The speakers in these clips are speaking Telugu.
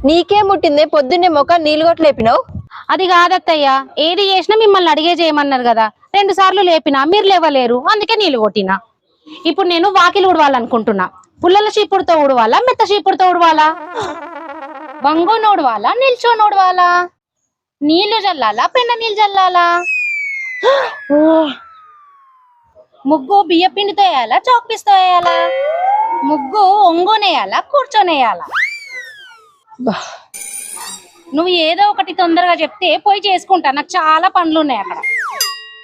నీకే ముట్టిందే పొద్దున్నే మొక్క నీళ్ళు కొట్టి లేపినావు. అది కాదత్తయ్య, ఏది చేసినా మిమ్మల్ని అడిగే చేయమన్నారు కదా. 2 సార్లు లేపినా, మీరు లేవలేరు, అందుకే నీళ్లు కొట్టినా. ఇప్పుడు నేను వాకిలు ఉడవాలనుకుంటున్నా. పుల్లల చీపుడుతో ఉడవాలా, మెత్త చీపుడుతో ఉడవాలా? వంగోని ఉడవాలా, నిల్చోని ఉడవాలా? నీళ్లు జల్లాలా, పెన్న నీళ్ళు జల్లాలా? ముగ్గు బియ్య పిండితో వేయాలా, చాక్ పీస్తో వేయాలా? ముగ్గు ఒంగోనేయాలా, కూర్చొనేయాలా? నువ్వు ఏదో ఒకటి తొందరగా చెప్తే పోయి చేసుకుంటా, నాకు చాలా పనులు ఉన్నాయి అక్కడ.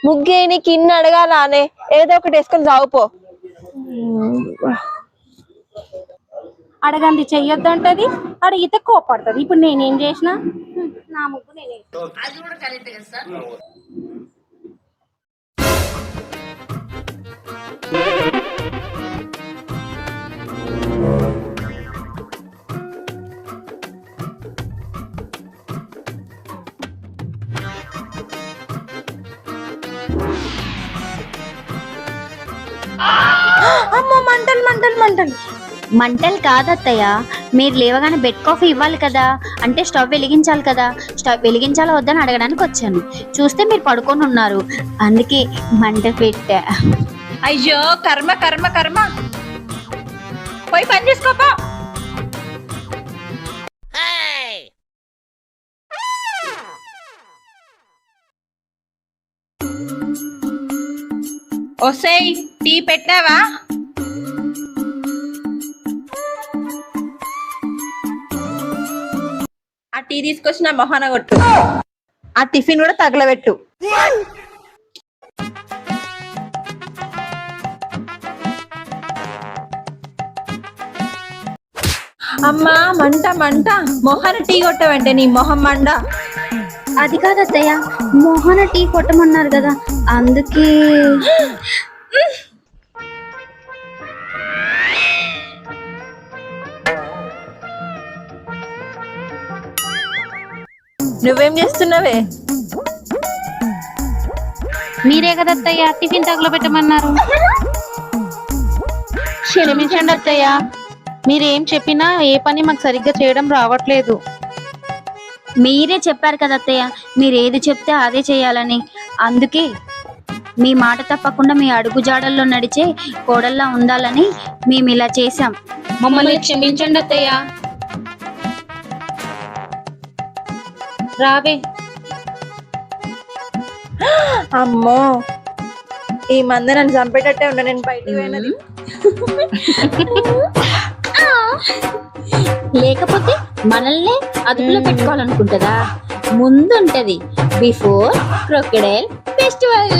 ముగ్గే నీకు ఇన్ని అడగాలానే, ఏదో ఒకటి వేసుకొని చావుపో. అడగంది చెయ్యొద్దంటది, అడిగితే కోపడుతుంది. ఇప్పుడు నేనేం చేసిన? నా ముగ్గు నేనే. అమ్మో మంటలు మంటలు మంటలు. మంటలు కాదత్తయ్య, మీరు లేవగానే బెడ్ కాఫీ ఇవ్వాలి కదా, అంటే స్టవ్ వెలిగించాలి కదా. స్టవ్ వెలిగించాలా వద్దని అడగడానికి వచ్చాను. చూస్తే మీరు పడుకొని ఉన్నారు, అందుకే మంట పెట్టా. అయ్యో కర్మ కర్మ కర్మ, పోయి పని చేసుకోపా. ఒసేయ్ టీ పెట్టావా? ఆ టీ తీసుకొచ్చిన మొహాన కొట్టు, ఆ టిఫిన్ కూడా తగలబెట్టు. అమ్మా మంట మంట, మొహాన టీ కొట్టవంటే నీ మొహం మండ. అది కాదత్తయ్య, మోహన టీ కొట్టమన్నారు కదా, అందుకే. నువ్వేం చేస్తున్నావే? మీరే కదా అత్తయ్య టిఫిన్ తగలబెట్టమన్నారు. క్షమించండి అత్తయ్య, మీరేం చెప్పినా ఏ పని మాకు సరిగ్గా చేయడం రావట్లేదు. మీరే చెప్పారు కదా అత్తయ్య, మీరు ఏది చెప్తే అదే చేయాలని. అందుకే మీ మాట తప్పకుండా మీ అడుగు జాడల్లో నడిచే కోడల్లా ఉండాలని మేము ఇలా చేసాం. మమ్మల్ని క్షమించండి అత్తయ్య. రావే. అమ్మో ఈ మంద నన్ను చంపేటట్టే ఉండ, నేను బయటికి పోయినది. లేకపోతే మనల్ని అదుపులో పెట్టుకోవాలనుకుంటుందా? ముందుంటది బిఫోర్ క్రొకడైల్ ఫెస్టివల్.